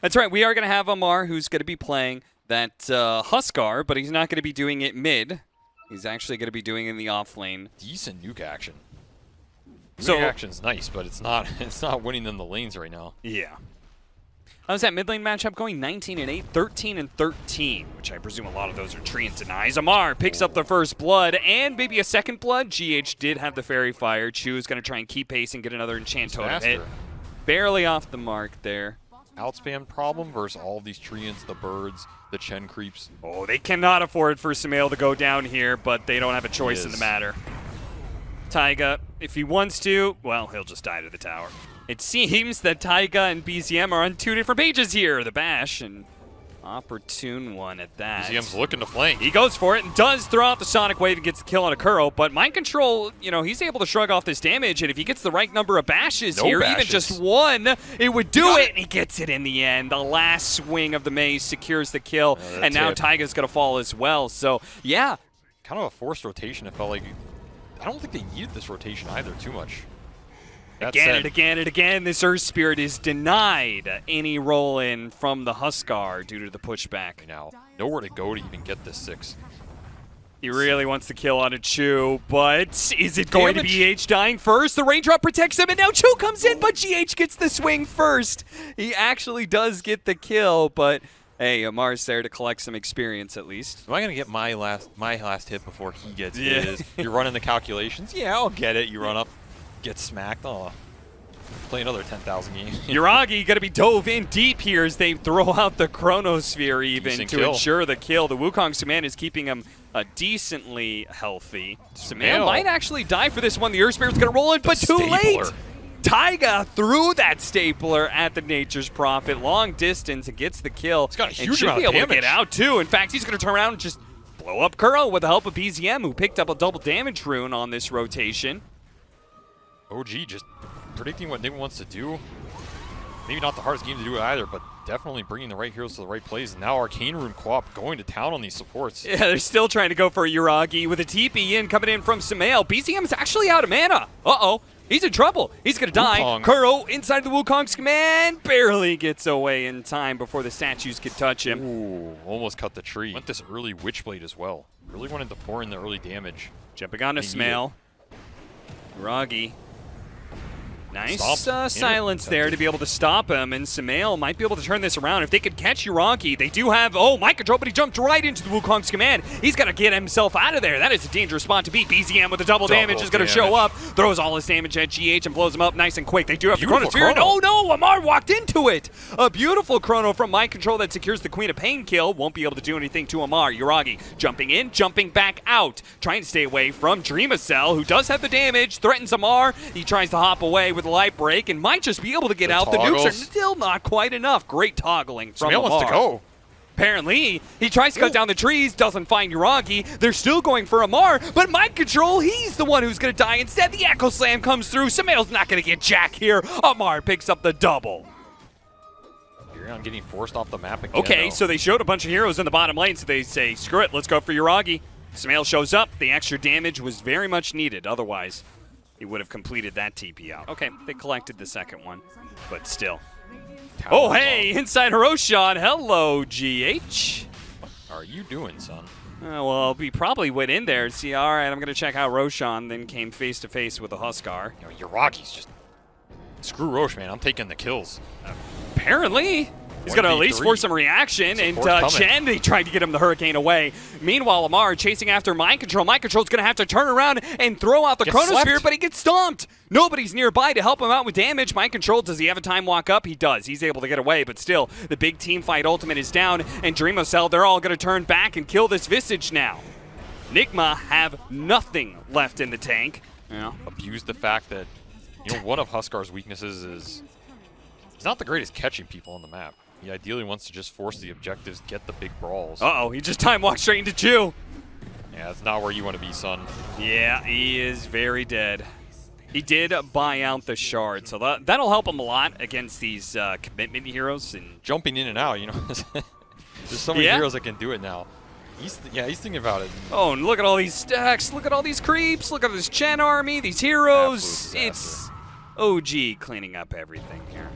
That's right. We are going to have Amar, who's going to be playing that Huskar, but he's not going to be doing it mid. He's actually going to be doing it in the off lane. Decent nuke action. So nuke action's nice, but it's not winning in the lanes right now. Yeah. How's that mid lane matchup going? 19-8, 13-13, which I presume a lot of those are Treant denies. Amar picks up the first blood and maybe a second blood. GH did have the Fairy Fire. Chu is going to try and keep pace and get another Enchant Totem hit. Barely off the mark there. Outspam problem versus all of these Treants, the birds, the Chen creeps. Oh, they cannot afford for Sumail to go down here, but they don't have a choice in the matter. Taiga, if he wants to, well, he'll just die to the tower. It seems that Taiga and BZM are on two different pages here. The bash, and opportune one at that. BZM's looking to flank. He goes for it and does throw out the Sonic Wave and gets the kill on a Kuro, but Mind Control, you know, he's able to shrug off this damage, and if he gets the right number of bashes here, even just one, it would do it, and he gets it in the end. The last swing of the maze secures the kill, and now Taiga's going to fall as well, so yeah. Kind of a forced rotation. It felt like, I don't think they needed this rotation either too much. Again and again and again, this Earth Spirit is denied any roll-in from the Huskar due to the pushback. Now, nowhere to go to even get this 6. He really wants to kill on a Chu, but is it going to be GH dying first? The raindrop protects him, and now Chu comes in, but GH gets the swing first. He actually does get the kill, but hey, Amar's there to collect some experience at least. Am I going to get my last hit before he gets his? You're running the calculations? Yeah, I'll get it. You run up. Get smacked. Oh, play another 10,000 games. Yuragi going to be dove in deep here as they throw out the Chronosphere even to ensure the kill. The Wukong Suman is keeping him decently healthy. Suman might actually die for this one. The Earth Spirit's going to roll in, but too late. Taiga threw that stapler at the Nature's Prophet long distance and gets the kill. He's got a huge amount of damage. And should be able to get out too. In fact, he's going to turn around and just blow up Kuro with the help of BZM, who picked up a double damage rune on this rotation. OG just predicting what NIGMA wants to do. Maybe not the hardest game to do either, but definitely bringing the right heroes to the right plays. Now Arcane Rune co-op going to town on these supports. Yeah, they're still trying to go for a Yuragi with a TP in coming in from Sumail. BZM's actually out of mana. Uh-oh. He's in trouble. He's going to die. Kuro inside the Wukong's command barely gets away in time before the statues could touch him. Ooh, almost cut the tree. Went this early Witchblade as well. Really wanted to pour in the early damage. Jumping on to Sumail. Yuragi. Nice silence there to be able to stop him, and Sumail might be able to turn this around. If they could catch Yuragi, they do have, Mind Control, but he jumped right into the Wukong's command. He's got to get himself out of there. That is a dangerous spot to beat. BZM with the double damage is going to show up, throws all his damage at GH and blows him up nice and quick. They do have the Chronosphere. Oh no, Amar walked into it. A beautiful Chrono from Mind Control that secures the Queen of Pain kill. Won't be able to do anything to Amar. Yuragi jumping in, jumping back out, trying to stay away from Dreamacell, who does have the damage, threatens Amar. He tries to hop away with a light break and might just be able to get out. The nukes are still not quite enough. Great toggling from Amar. Wants to go. Apparently, he tries to cut down the trees, doesn't find Yuragi. They're still going for Amar, but Mind Control, he's the one who's going to die. Instead, the Echo Slam comes through. Sumail's not going to get Jack here. Amar picks up the double. Furion getting forced off the map again. Okay, so they showed a bunch of heroes in the bottom lane, so they say, screw it, let's go for Yuragi. Sumail shows up. The extra damage was very much needed. Otherwise, he would have completed that TP out. Okay, they collected the second one, but still. Oh, hey, inside Roshan. Hello, GH. What are you doing, son? Well, we probably went in there and see, all right, I'm going to check out Roshan, then came face-to-face with a Huskar. You know, Yuragi's just... Screw Rosh, man. I'm taking the kills. Apparently. He's going to at least force some reaction, and Chen, they tried to get him the Hurricane away. Meanwhile, Amar chasing after Mind Control. Mind Control's going to have to turn around and throw out the Chronosphere, but he gets stomped. Nobody's nearby to help him out with damage. Mind Control, does he have a time walk up? He does. He's able to get away, but still, the big team fight ultimate is down, and Dreamacell, they're all going to turn back and kill this Visage now. NIGMA have nothing left in the tank. Abuse the fact that, you know, one of Huskar's weaknesses is he's not the greatest catching people on the map. He ideally wants to just force the objectives, get the big brawls. Uh-oh, he just time walked straight into Chu. Yeah, that's not where you want to be, son. Yeah, he is very dead. He did buy out the shard, so that'll help him a lot against these commitment heroes. And jumping in and out, you know. There's so many heroes that can do it now. He's thinking about it. Oh, and look at all these stacks. Look at all these creeps. Look at this Chen army, these heroes. It's OG cleaning up everything here.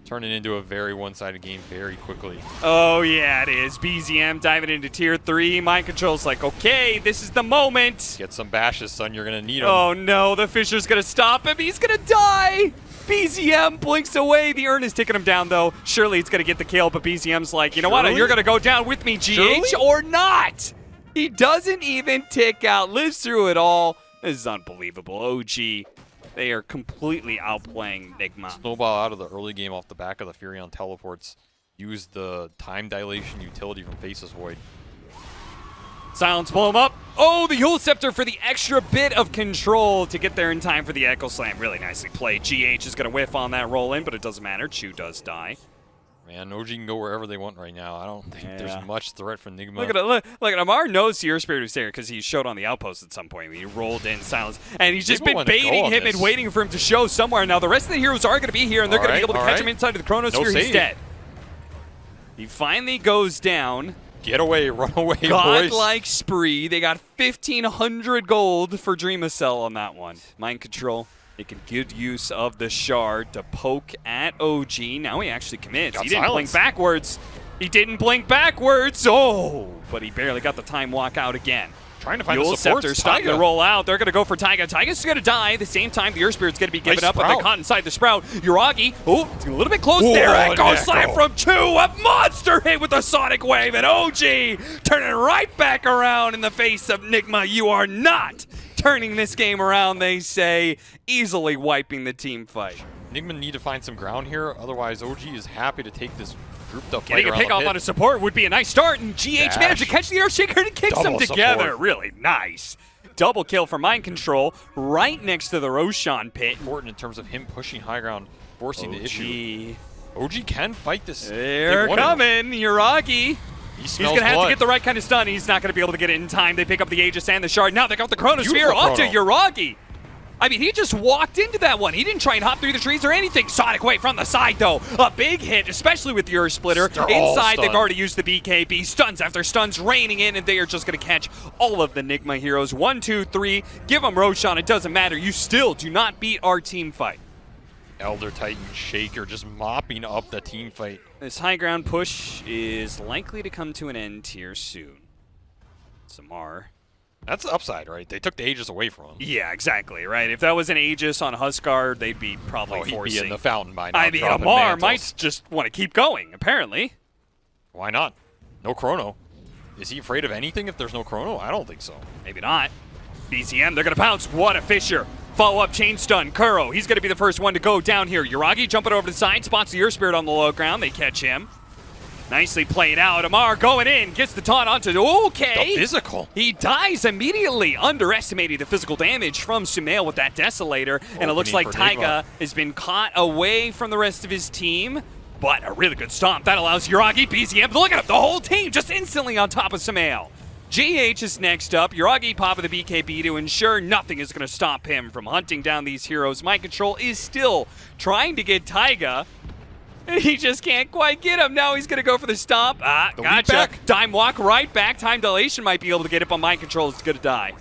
turning into a very one-sided game very quickly. Oh, yeah, it is. BZM diving into Tier 3. Mind Control's like, okay, this is the moment. Get some bashes, son. You're going to need them. Oh, no. The Fisher's going to stop him. He's going to die. BZM blinks away. The urn is taking him down, though. Surely it's going to get the kill, but BZM's like, you know what? You're going to go down with me, GH, or not. He doesn't even tick out. Lives through it all. This is unbelievable. OG. They are completely outplaying NIGMA. Snowball out of the early game off the back of the Furion teleports. Use the time dilation utility from Faceless Void. Silence pull him up. Oh, the Yule Scepter for the extra bit of control to get there in time for the Echo Slam. Really nicely played. GH is going to whiff on that roll in, but it doesn't matter. Chu does die. Man, OG can go wherever they want right now. I don't think there's much threat from NIGMA. Look at Amar knows Your Spirit was there because he showed on the outpost at some point. He rolled in Silence, and he's just been baiting him and waiting for him to show somewhere. Now, the rest of the heroes are going to be here, and they're going to be able to catch him inside of the Chronosphere. He's dead. He finally goes down. Get away, run away, boys. Godlike spree. They got 1,500 gold for Dreamacell on that one. Mind Control. Making good use of the shard to poke at OG. Now he actually commits. He didn't blink backwards. He didn't blink backwards. Oh, but he barely got the time walk out again. Trying to find the support. Scepter starting to roll out. They're going to go for Taiga. Taiga's going to die. At the same time, the Earth Spirit's going to be given up, but they're caught inside the Sprout. Uragi, oh, it's a little bit close there. Echo Slam from Chu. A monster hit with a Sonic Wave, and OG turning right back around in the face of NIGMA. You are not turning this game around, they say, easily wiping the team fight. NIGMA need to find some ground here, otherwise OG is happy to take this grouped up fight. Getting a pick off on a support would be a nice start, and GH managed to catch the Earthshaker and kicks them together. Really nice. Double kill for Mind Control right next to the Roshan pit. Important in terms of him pushing high ground, forcing the issue. OG can fight this. They're coming, Uragi. He's going to have to get the right kind of stun. He's not going to be able to get it in time. They pick up the Aegis and the Shard. Now they got the Chronosphere off to Uragi. I mean, he just walked into that one. He didn't try and hop through the trees or anything. Sonic Wave from the side, though. A big hit, especially with the Earth Splitter. Inside, they've already used the BKB. Stuns after stuns raining in, and they are just going to catch all of the NIGMA heroes. 1, 2, 3. Give them Roshan. It doesn't matter. You still do not beat our team fight. Elder Titan Shaker just mopping up the team fight. This high ground push is likely to come to an end here soon. Samar. That's the upside, right? They took the Aegis away from him. Yeah, exactly, right? If that was an Aegis on Huskar, they'd be probably forcing. He'd be in the fountain by now. I mean, Amar might just want to keep going, apparently. Why not? No Chrono. Is he afraid of anything if there's no Chrono? I don't think so. Maybe not. BZM, they're going to pounce. What a Fisher. Follow-up chain stun. Kuro, he's going to be the first one to go down here. Uragi jumping over to the side, spots the Earth Spirit on the low ground. They catch him. Nicely played out. Amar going in, gets the taunt onto, okay. The physical. He dies immediately, underestimating the physical damage from Sumail with that Desolator. And it looks like Taiga has been caught away from the rest of his team. But a really good stomp. That allows Uragi, BZM, look at him, the whole team just instantly on top of Sumail. GH is next up. Uragi popping the BKB to ensure nothing is going to stop him from hunting down these heroes. Mind Control is still trying to get Taiga. He just can't quite get him. Now he's going to go for the stomp. Gotcha. Time walk right back. Time dilation might be able to get it, but Mind Control is going to die.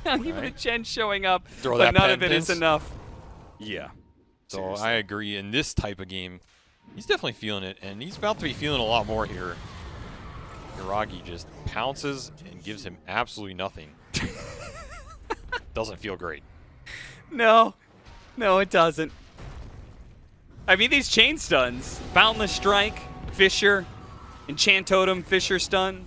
Even a Chen showing up, but none of it is enough. Yeah. So seriously. I agree. In this type of game, he's definitely feeling it, and he's about to be feeling a lot more here. Uragi just pounces and gives him absolutely nothing. Doesn't feel great. No, it doesn't. I mean, these chain stuns, Boundless Strike, Fisher, Enchant Totem, Fisher stun.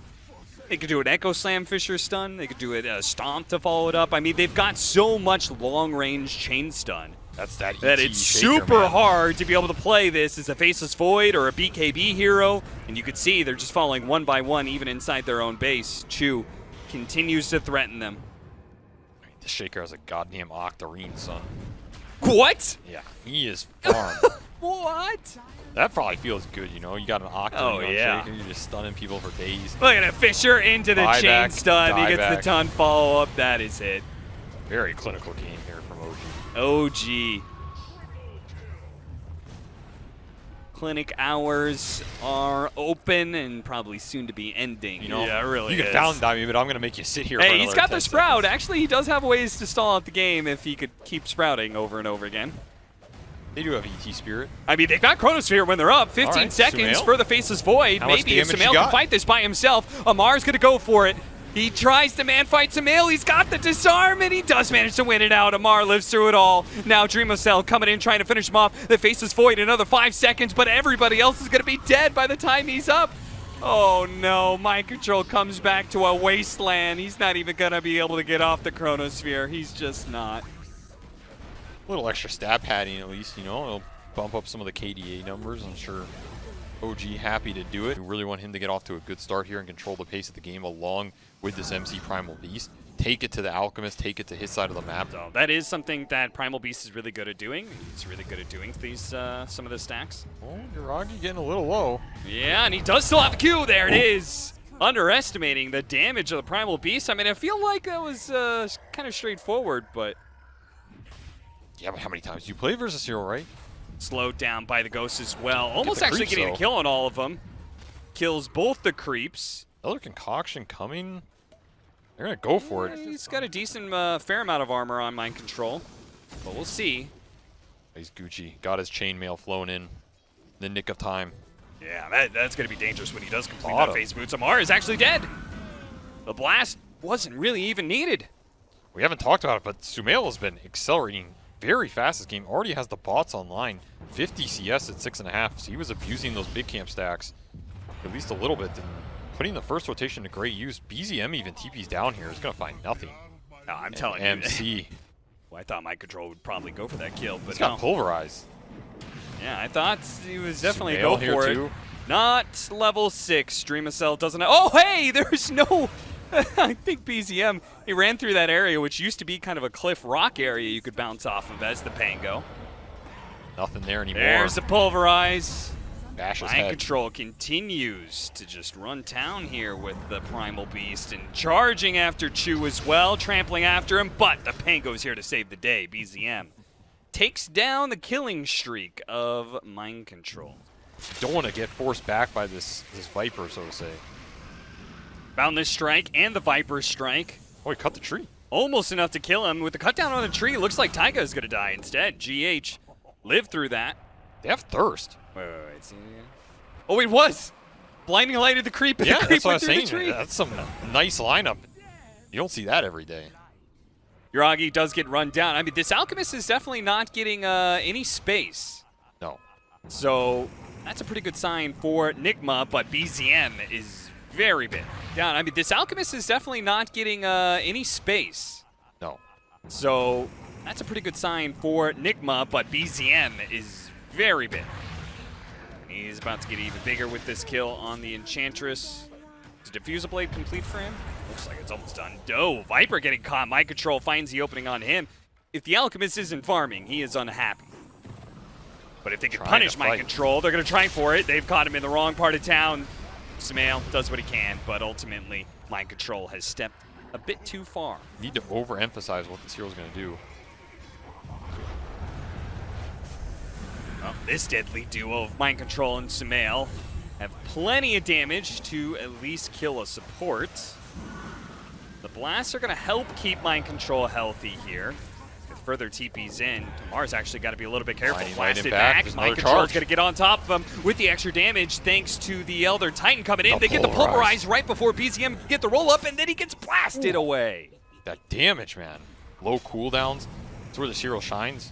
They could do an Echo Slam Fisher stun. They could do a Stomp to follow it up. I mean, they've got so much long-range chain stun. That's that it's super hard to be able to play this as a Faceless Void or a BKB hero. And you could see they're just falling one by one, even inside their own base. Chu continues to threaten them. The Shaker has a goddamn Octarine, son. What? Yeah, he is farmed. What? That probably feels good, you know? You got an Octarine on Shaker, you're just stunning people for days. Look at it, Fisher into the chain stun. He gets the ton follow-up. That is it. Very clinical game here from OG. OG. Clinic hours are open and probably soon to be ending. You know, yeah, it really you can fountain dive me, but I'm going to make you sit here for Hey, he's got the Sprout. Seconds. Actually, he does have ways to stall out the game if he could keep sprouting over and over again. They do have ET Spirit. I mean, they've got Chronosphere when they're up. 15 right, seconds Sumail. for the Faceless Void. How much Maybe if damage Sumail you can got? fight this by himself, Amar's going to go for it. He tries to man-fight Sumail. He's got the disarm, and he does manage to win it out. Amar lives through it all. Now Dreamocell coming in, trying to finish him off. The Faceless Void, another 5 seconds, but everybody else is going to be dead by the time he's up. Oh no, Mind Control comes back to a wasteland. He's not even going to be able to get off the Chronosphere. He's just not. A little extra stat padding at least, you know. It'll bump up some of the KDA numbers. I'm sure OG happy to do it. We really want him to get off to a good start here and control the pace of the game along with this MC Primal Beast. Take it to the Alchemist, take it to his side of the map. So that is something that Primal Beast is really good at doing. He's really good at doing these some of the stacks. Oh, Uragi getting a little low. Yeah, and he does still have the Q. There it is. Underestimating the damage of the Primal Beast. I mean, I feel like that was kind of straightforward, but Yeah, but how many times do you play versus Hero, right? slowed down by the Ghost as well. Almost the actually creeps, getting a though. kill on all of them. Kills both the creeps. Another concoction coming. They're going to go for it. He's got a decent fair amount of armor on Mind Control, but we'll see. He's Gucci. Got his chainmail flown in the nick of time. Yeah, that's going to be dangerous when he does complete Auto. that phase boot. Amar is actually dead. The blast wasn't really even needed. We haven't talked about it, but Sumail has been accelerating very fast this game. Already has the bots online. 50 CS at 6.5, so he was abusing those big camp stacks at least a little bit. And putting the first rotation to great use. BZM even TP's down here is going to find nothing. No, I'm telling you. MC. Well, I thought Mind Control would probably go for that kill, but He's got no. pulverized. Yeah, I thought he was definitely Sumail go here for too. it. Not level 6. Dreamocell doesn't have. Oh, hey, there's no. I think BZM, he ran through that area, which used to be kind of a cliff rock area you could bounce off of as the Pango. Nothing there anymore. There's the pulverize. Bash his Mind head. Control continues to just run town here with the Primal Beast and charging after Chu as well, trampling after him, but the Pango's here to save the day. BZM takes down the killing streak of Mind Control. Don't want to get forced back by this Viper, so to say. Boundless Strike and the Viper Strike. Oh, he cut the tree. Almost enough to kill him. With the cut down on the tree, looks like Taiga is going to die instead. GH lived through that. They have thirst. Wait. See? Oh, it was! Blinding Light of the creep, and Yeah, the creep that's what I went was through the saying. tree. That's some nice lineup. You don't see that every day. Uragi does get run down. I mean, this Alchemist is definitely not getting any space. No. So that's a pretty good sign for NIGMA, but BZM is very big. Yeah, I mean, this Alchemist is definitely not getting any space. No. So that's a pretty good sign for NIGMA, but BZM is very big. He's about to get even bigger with this kill on the Enchantress. Is Diffuser Blade complete for him? Looks like it's almost done. Doe, Viper getting caught. Mind Control finds the opening on him. If the Alchemist isn't farming, he is unhappy. But if they can Trying punish to Mind fight. Control, they're going to try for it. They've caught him in the wrong part of town. Sumail does what he can, but ultimately, Mind Control has stepped a bit too far. Need to overemphasize what this hero's going to do. Well, this deadly duo of Mind Control and Sumail have plenty of damage to at least kill a support. The blasts are going to help keep Mind Control healthy here. With further TPs in, Tamar's actually got to be a little bit careful. Blinding Light Blasted him back. back. There's Mind another Control's charge. going to get on top of him with the extra damage thanks to the Elder Titan coming in. The They get the Pulverize. Pulverize right before BZM can get the roll up, and then he gets blasted away. That damage, man. Low cooldowns. That's where this hero shines.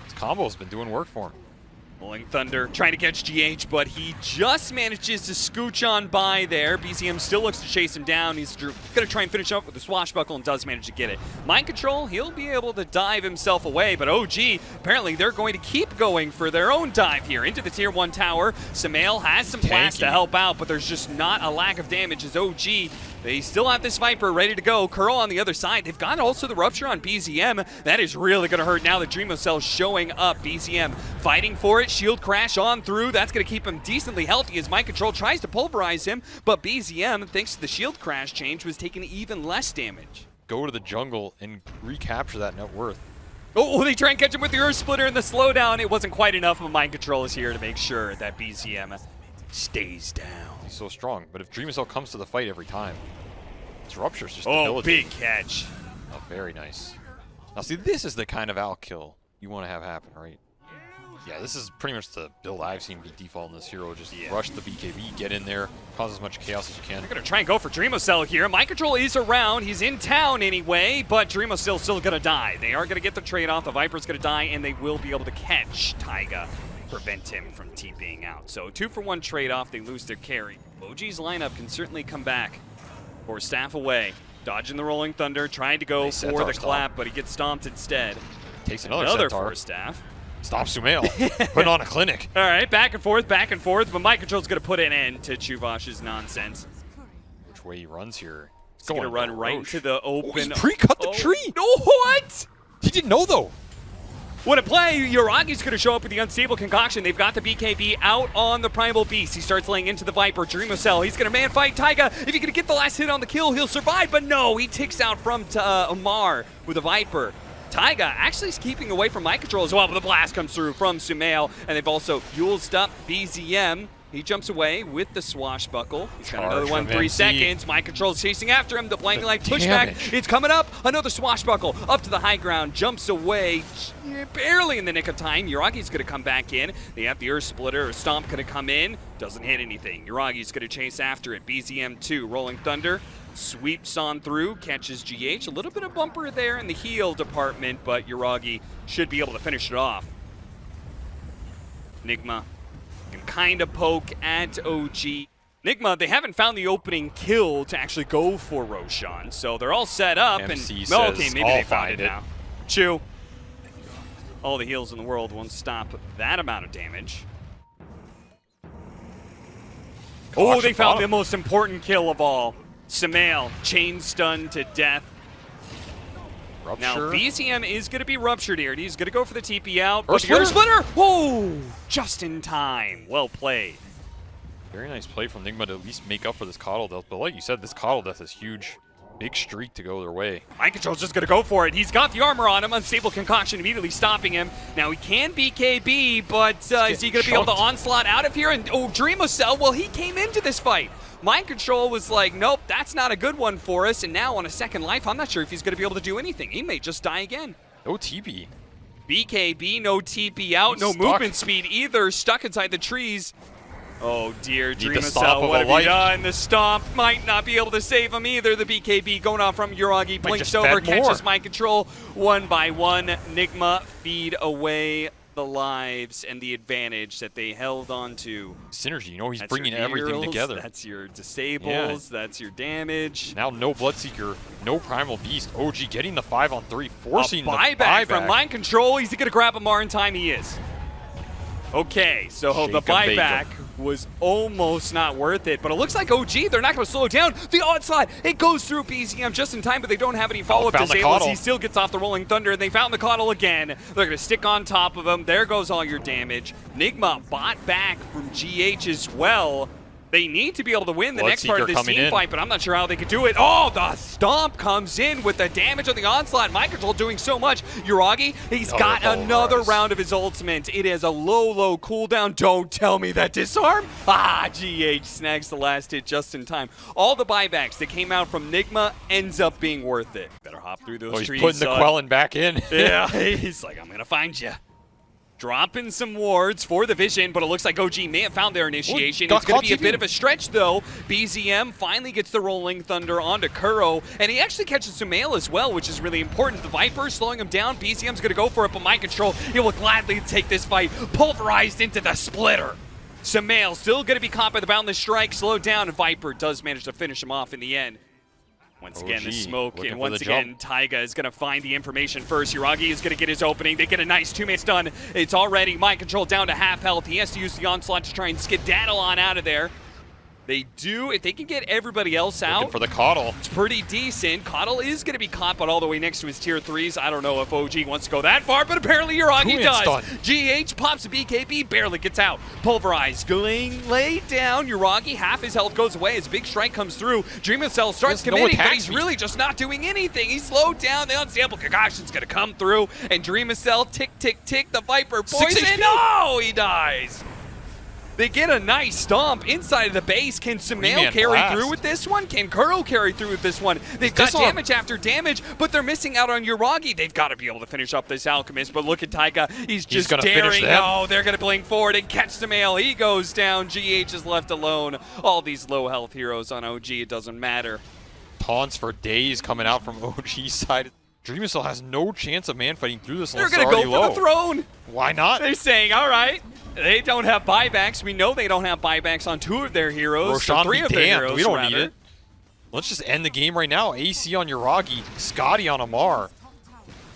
This combo's been doing work for him. Rolling Thunder trying to catch GH, but he just manages to scooch on by there. BZM still looks to chase him down. He's going to try and finish up with the swashbuckle and does manage to get it. Mind Control, he'll be able to dive himself away, but OG, apparently they're going to keep going for their own dive here into the Tier 1 tower. Sumail has some blast to Tanky. help out, but there's just not a lack of damage as OG. They still have this Viper ready to go. Curl on the other side. They've got also the Rupture on BZM. That is really going to hurt now that Dreamocell's showing up. BZM fighting for it. Shield crash on through. That's going to keep him decently healthy as Mind Control tries to pulverize him. But BZM, thanks to the shield crash change, was taking even less damage. Go to the jungle and recapture that net worth. Oh, they try and catch him with the Earth Splitter and the slowdown. It wasn't quite enough, but Mind Control is here to make sure that BZM stays down. He's so strong. But if Dreamocell comes to the fight every time, his Rupture's just Oh, debilitating. big catch. Oh, very nice. Now see, this is the kind of out kill you want to have happen, right? Yeah, this is pretty much the build I've seen be default in this hero. Just rush the BKB, get in there, cause as much chaos as you can. They're going to try and go for DreamOCell here. Mind Control is around. He's in town anyway, but DreamOCell's still going to die. They are going to get the trade off. The Viper's going to die, and they will be able to catch Taiga, prevent him from TPing out. So 2-for-1 trade-off. They lose their carry. OG's lineup can certainly come back. For staff away. Dodging the Rolling Thunder, trying to go for the clap, but he gets stomped instead. Takes another for staff. Stop Sumail. Putting on a clinic. All right, back and forth, but Mind Control's going to put an end to Chuvash's nonsense. Which way he runs here? He's going to run right into the open. He's pre-cut the tree. No, what? He didn't know, though. What a play. Yuragi's going to show up with the Unstable Concoction. They've got the BKB out on the Primal Beast. He starts laying into the Viper. DreamOCell, he's going to man-fight Taiga. If he can get the last hit on the kill, he'll survive. But no, he ticks out from Amar with a Viper. Taiga actually is keeping away from Mind Control as well, but the blast comes through from Sumail, and they've also used up BZM. He jumps away with the swashbuckle. He's got another one, 3 seconds. Mind Control is chasing after him. The blinding light pushback. It's coming up. Another swashbuckle up to the high ground. Jumps away barely in the nick of time. Yuragi's going to come back in. They have the Earth Splitter or Stomp going to come in. Doesn't hit anything. Yuragi's going to chase after it. BZM2, Rolling Thunder. Sweeps on through, catches GH. A little bit of bumper there in the heal department, but Yuragi should be able to finish it off. NIGMA can kind of poke at OG. NIGMA, they haven't found the opening kill to actually go for Roshan, so they're all set up. MC and okay, maybe they found find it now. Chew. All the heals in the world won't stop that amount of damage. Oh, they found the most important kill of all. Sumail, chain stunned to death. Rupture. Now, BZM is going to be ruptured here. He's going to go for the TP out. Earth Splitter! Whoa! Just in time. Well played. Very nice play from NIGMA to at least make up for this Coddle death. But like you said, this Coddle death is huge. Big streak to go their way. Mind Control's just going to go for it. He's got the armor on him. Unstable Concoction immediately stopping him. Now, he can BKB, but is he going to be able to onslaught out of here? And DreamOCell, well, he came into this fight. Mind Control was like, nope, that's not a good one for us. And now on a second life, I'm not sure if he's going to be able to do anything. He may just die again. No TP. BKB, no TP out, no movement speed either. Stuck inside the trees. Oh dear, DreamOCell, what have you done? The Stomp might not be able to save him either. The BKB going off from Yuragi, blinks over, catches Mind Control. 1 by 1, NIGMA feed away the lives and the advantage that they held on to. Synergy, you know, he's bringing everything together. That's your disables, that's your damage. Now no Bloodseeker, no Primal Beast. OG getting the 5-on-3, forcing the buyback from Mind Control. He's going to grab Amar in time. He is. Okay, so the buyback was almost not worth it, but it looks like OG, they're not going to slow down. The onslaught, it goes through BZM just in time, but they don't have any follow-up disables. He still gets off the Rolling Thunder, and they found the Coddle again. They're going to stick on top of him. There goes all your damage. NIGMA bought back from GH as well. They need to be able to win the next part of this team fight, but I'm not sure how they could do it. Oh, the Stomp comes in with the damage on the onslaught. Mind Control doing so much. Yuragi, he's got another round of his ultimate. It is a low cooldown. Don't tell me that disarm. GH snags the last hit just in time. All the buybacks that came out from NIGMA ends up being worth it. Better hop through those trees. He's putting the Quelling back in. Yeah, he's like, I'm going to find you. Dropping some wards for the Vision, but it looks like OG may have found their initiation. It's going to be a bit of a stretch, though. BZM finally gets the Rolling Thunder onto Kuro, and he actually catches Sumail as well, which is really important. The Viper slowing him down. BZM's going to go for it, but Mind Control, he will gladly take this fight. Pulverized into the Splitter. Sumail still going to be caught by the Boundless Strike, slowed down, and Viper does manage to finish him off in the end. Once again, the smoke, and once again, Taiga is going to find the information first. Yuragi is going to get his opening. They get a nice 2-man stun. It's already Mind Control down to half health. He has to use the onslaught to try and skedaddle on out of there. They do, if they can get everybody else out. Looking for the Coddle. It's pretty decent. Coddle is going to be caught, but all the way next to his tier 3s. I don't know if OG wants to go that far, but apparently Yuragi does. GH pops a BKB, barely gets out. Pulverized, laid down. Yuragi, half his health goes away as Big Strike comes through. DreamOCell starts committing, but he's really just not doing anything. He's slowed down. The Unstable Concoction's going to come through, and DreamOCell, tick, tick, tick. The Viper poison. No, he dies. They get a nice stomp inside of the base. Can Sumail Three-man carry blast. through with this one? Can Kuro carry through with this one? They've got damage after damage, but they're missing out on Uragi. They've got to be able to finish up this Alchemist, but look at Taiga. He's just gonna finish daring. them. Oh, they're going to blink forward and catch Sumail. He goes down. GH is left alone. All these low health heroes on OG, it doesn't matter. Taunts for days coming out from OG side. Dream still has no chance of man fighting through this. They're going to go for the throne. Why not? They're saying, all right. They don't have buybacks. We know they don't have buybacks on 2 of their heroes. Roshan, three be of their damned. heroes, We don't rather. need it. Let's just end the game right now. AC on Uragi, Scotty on Amar.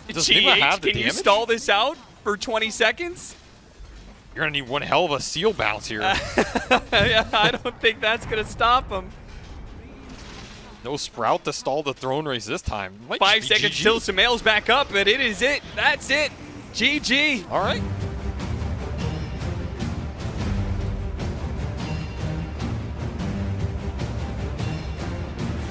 Does NIGMA have the can you damage? stall this out for 20 seconds? You're going to need one hell of a seal bounce here. I don't think that's going to stop them. No Sprout to stall the throne race this time. Might 5 just be seconds GG. till Sumail's back up, but it is it. That's it. GG. All right.